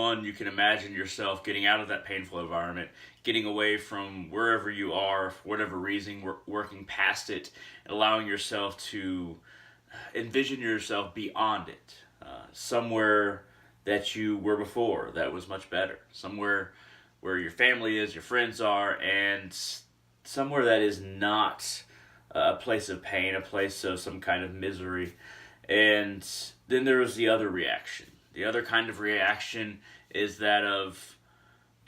one, you can imagine yourself getting out of that painful environment, getting away from wherever you are, for whatever reason, working past it, and allowing yourself to envision yourself beyond it, somewhere that you were before that was much better, somewhere where your family is, your friends are, and somewhere that is not a place of pain, a place of some kind of misery. And then there was the other reaction. The other kind of reaction is that of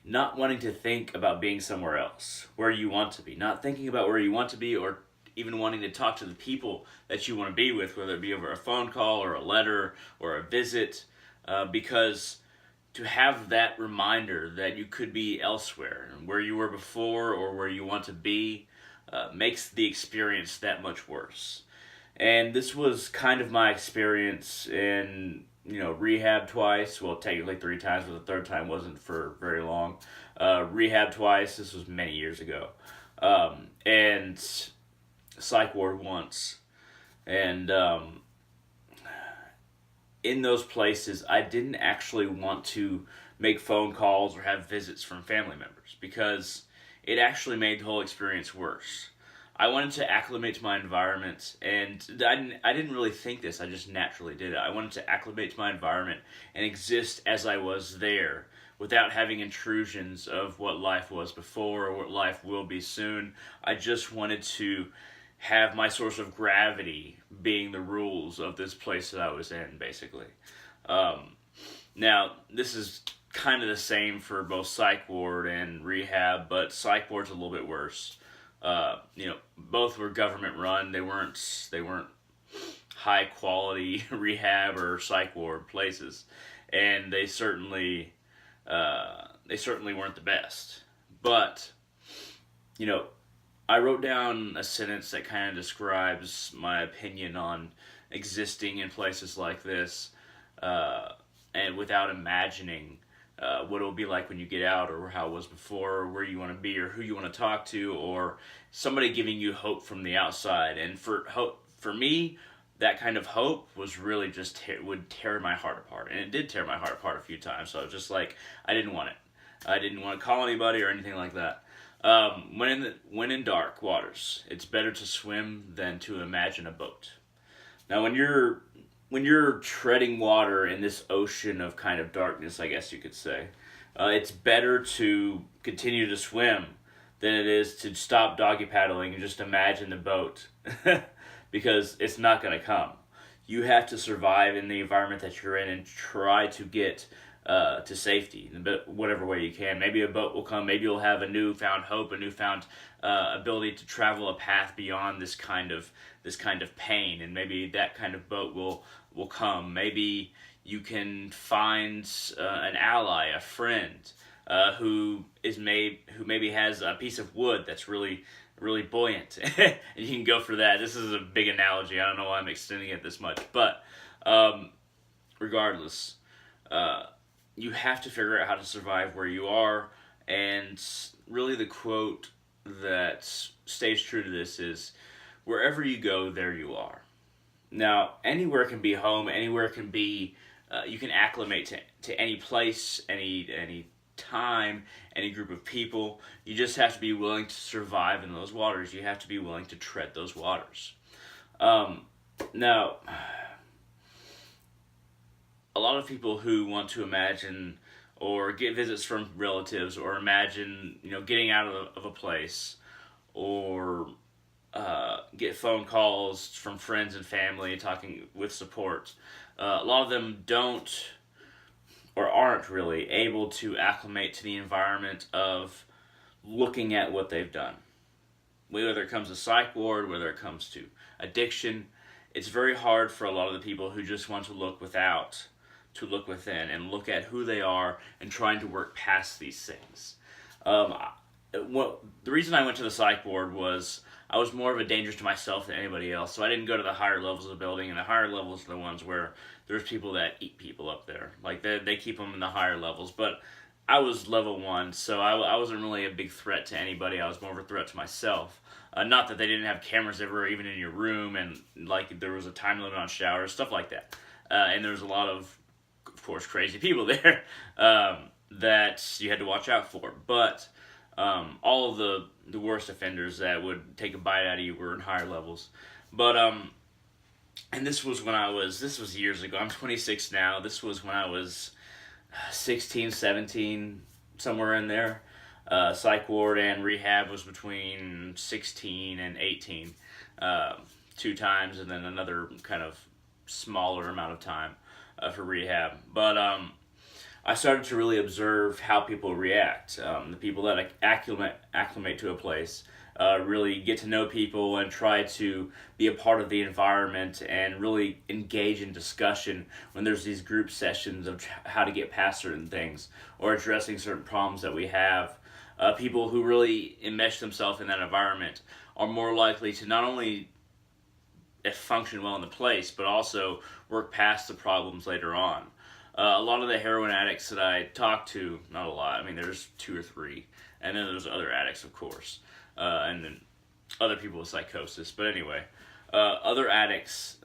not wanting to think about being somewhere else, where you want to be, not thinking about where you want to be, or even wanting to talk to the people that you want to be with, whether it be over a phone call or a letter or a visit, because to have that reminder that you could be elsewhere, where you were before or where you want to be, makes the experience that much worse. And this was kind of my experience in, rehab twice. Well, technically 3 times, but the third time wasn't for very long. Rehab twice. This was many years ago. And psych ward once. And in those places, I didn't actually want to make phone calls or have visits from family members because it actually made the whole experience worse. I wanted to acclimate to my environment, and I didn't really think this, I just naturally did it. I wanted to acclimate to my environment and exist as I was there without having intrusions of what life was before or what life will be soon. I just wanted to have my source of gravity being the rules of this place that I was in, basically. Now, this is kind of the same for both psych ward and rehab, but psych ward's a little bit worse. Both were government run. They weren't high quality rehab or psych ward places, and they certainly weren't the best. But I wrote down a sentence that kind of describes my opinion on existing in places like this, and without imagining what it'll be like when you get out, or how it was before, or where you want to be, or who you want to talk to, or somebody giving you hope from the outside. And for me, that kind of hope was really just would tear my heart apart, and it did tear my heart apart a few times. So I was just like, I didn't want it. I didn't want to call anybody or anything like that. When in dark waters, it's better to swim than to imagine a boat. Now, when you're treading water in this ocean of kind of darkness, I guess you could say, it's better to continue to swim than it is to stop doggy paddling and just imagine the boat, because it's not going to come. You have to survive in the environment that you're in and try to get to safety in whatever way you can. Maybe a boat will come. Maybe you'll have a newfound hope, a newfound ability to travel a path beyond this kind of pain, and maybe that kind of boat will come. Maybe you can find an ally, a friend, who maybe has a piece of wood that's really really buoyant, and you can go for that. This is a big analogy. I don't know why I'm extending it this much, but regardless, you have to figure out how to survive where you are. And really the quote that stays true to this is, wherever you go, there you are. Now, anywhere can be home, anywhere can be, you can acclimate to any place, any time, any group of people. You just have to be willing to survive in those waters. You have to be willing to tread those waters. Now, a lot of people who want to imagine or get visits from relatives, or imagine, getting out of a place, or get phone calls from friends and family, talking with support. A lot of them don't or aren't really able to acclimate to the environment of looking at what they've done. Whether it comes to psych ward, whether it comes to addiction, it's very hard for a lot of the people who just want to look without to look within and look at who they are and trying to work past these things. The reason I went to the psych ward was I was more of a danger to myself than anybody else, so I didn't go to the higher levels of the building, and the higher levels are the ones where there's people that eat people up there. Like, they keep them in the higher levels, but I was level 1, so I wasn't really a big threat to anybody. I was more of a threat to myself. Not that they didn't have cameras everywhere, even in your room, and like there was a time limit on showers, stuff like that. And there was a lot of of course, crazy people there that you had to watch out for. But all of the worst offenders that would take a bite out of you were in higher levels. But and this was years ago. I'm 26 now. This was when I was 16, 17, somewhere in there. Psych ward and rehab was between 16 and 18, 2 times, and then another kind of smaller amount of time for rehab. But I started to really observe how people react. The people that acclimate to a place, really get to know people and try to be a part of the environment and really engage in discussion when there's these group sessions of how to get past certain things or addressing certain problems that we have. People who really enmesh themselves in that environment are more likely to not only function well in the place, but also work past the problems later on. A lot of the heroin addicts that I talk to, not a lot, I mean there's 2 or 3, and then there's other addicts, of course, and then other people with psychosis. But anyway, other addicts,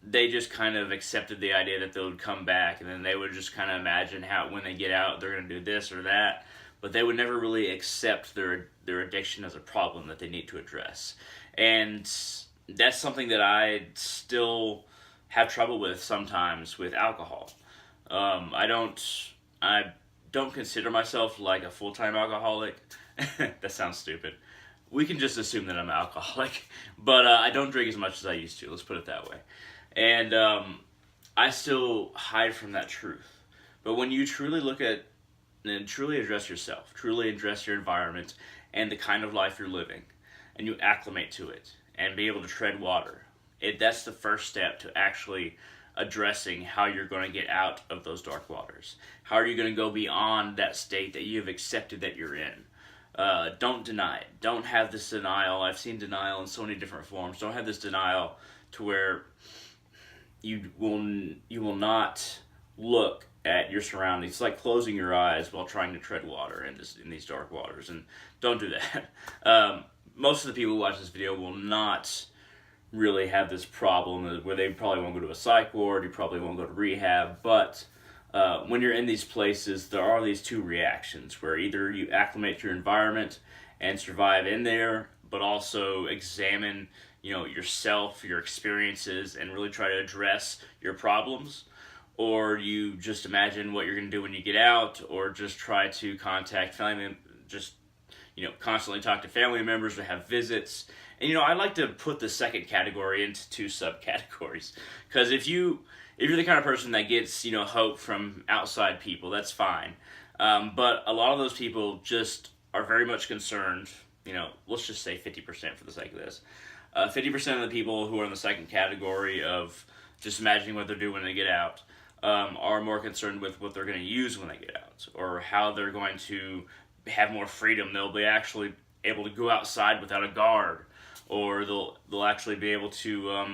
they just kind of accepted the idea that they would come back, and then they would just kind of imagine how when they get out they're going to do this or that, but they would never really accept their addiction as a problem that they need to address. And that's something that I still have trouble with sometimes with alcohol. I don't consider myself like a full-time alcoholic. That sounds stupid. We can just assume that I'm an alcoholic, but I don't drink as much as I used to. Let's put it that way. And I still hide from that truth. But when you truly look at and truly address yourself, truly address your environment and the kind of life you're living, and you acclimate to it and be able to tread water, that's the first step to actually addressing how you're going to get out of those dark waters. How are you going to go beyond that state that you've accepted that you're in? Don't deny it. Don't have this denial. I've seen denial in so many different forms. Don't have this denial to where you will not look at your surroundings. It's like closing your eyes while trying to tread water in these dark waters, and don't do that. Most of the people who watch this video will not really have this problem where they probably won't go to a psych ward, you probably won't go to rehab, but when you're in these places, there are these 2 reactions where either you acclimate to your environment and survive in there, but also examine, yourself, your experiences, and really try to address your problems, or you just imagine what you're going to do when you get out, or just try to contact family, constantly talk to family members or have visits. And I like to put the second category into 2 subcategories, because if you're the kind of person that gets hope from outside people, that's fine. But a lot of those people just are very much concerned. Let's just say 50% for the sake of this. 50% of the people who are in the second category of just imagining what they're doing when they get out are more concerned with what they're going to use when they get out, or how they're going to have more freedom. They'll be actually able to go outside without a guard, or they'll actually be able to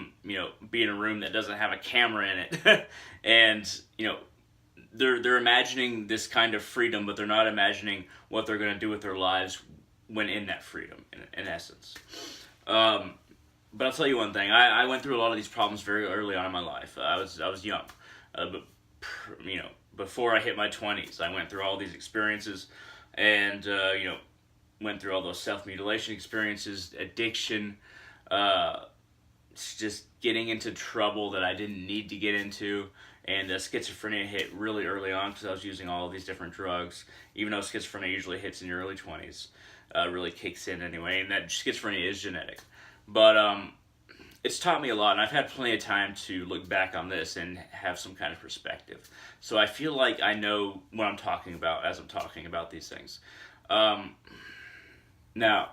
be in a room that doesn't have a camera in it. And they're imagining this kind of freedom, but they're not imagining what they're going to do with their lives when in that freedom, in essence. But I'll tell you one thing. I went through a lot of these problems very early on in my life. I was young, but before I hit my 20s, I went through all these experiences, and went through all those self-mutilation experiences, addiction, just getting into trouble that I didn't need to get into, and schizophrenia hit really early on because I was using all of these different drugs, even though schizophrenia usually hits in your early 20s, really kicks in anyway, and that schizophrenia is genetic. But it's taught me a lot, and I've had plenty of time to look back on this and have some kind of perspective. So I feel like I know what I'm talking about as I'm talking about these things. Now,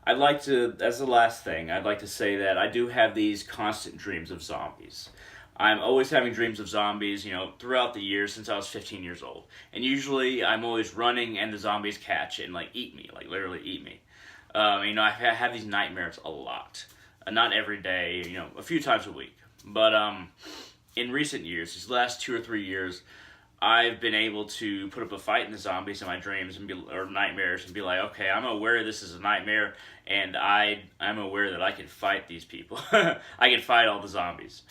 I'd like to, as the last thing, I'd like to say that I do have these constant dreams of zombies. I'm always having dreams of zombies, throughout the years since I was 15 years old. And usually I'm always running and the zombies catch and eat me, literally eat me. I have these nightmares a lot. Not every day, a few times a week. But in recent years, these last 2 or 3 years, I've been able to put up a fight in the zombies in my dreams or nightmares and be like, okay, I'm aware this is a nightmare, and I'm aware that I can fight these people. I can fight all the zombies.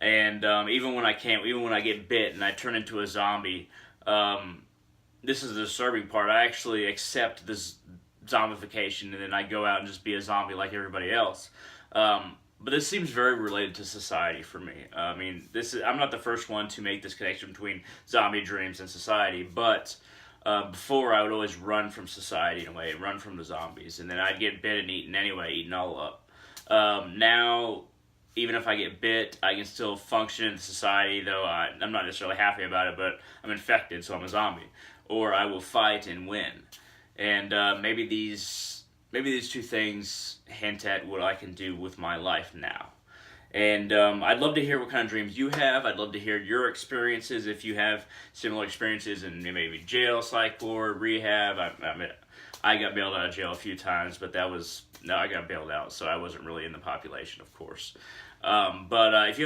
And even when I can't, even when I get bit and I turn into a zombie, this is the disturbing part. I actually accept this zombification, and then I go out and just be a zombie like everybody else. But this seems very related to society for me. I mean, I'm not the first one to make this connection between zombie dreams and society, but before I would always run from society in a way, run from the zombies, and then I'd get bit and eaten anyway, eaten all up. Now, even if I get bit, I can still function in society, though I'm not necessarily happy about it, but I'm infected, so I'm a zombie. Or I will fight and win. And maybe these two things hint at what I can do with my life now. And I'd love to hear what kind of dreams you have. I'd love to hear your experiences if you have similar experiences in maybe jail, psych ward, rehab. I got bailed out of jail a few times, but I got bailed out, so I wasn't really in the population, of course. But if you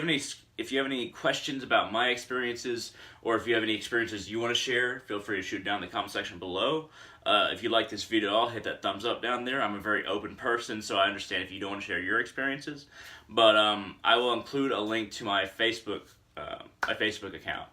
have any questions about my experiences, or if you have any experiences you want to share, feel free to shoot down in the comment section below. If you like this video at all, hit that thumbs up down there. I'm a very open person, so I understand if you don't want to share your experiences. But I will include a link to my Facebook account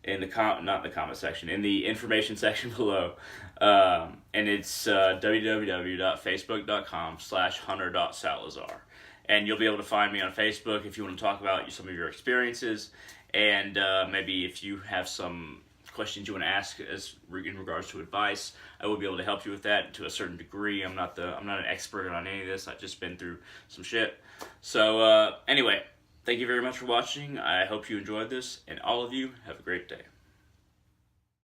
in the not in the comment section, in the information section below. And it's www.facebook.com/hunter.salazar. And you'll be able to find me on Facebook if you want to talk about some of your experiences, and maybe if you have some questions you want to ask in regards to advice, I will be able to help you with that to a certain degree. I'm not an expert on any of this. I've just been through some shit. So anyway, thank you very much for watching. I hope you enjoyed this, and all of you have a great day.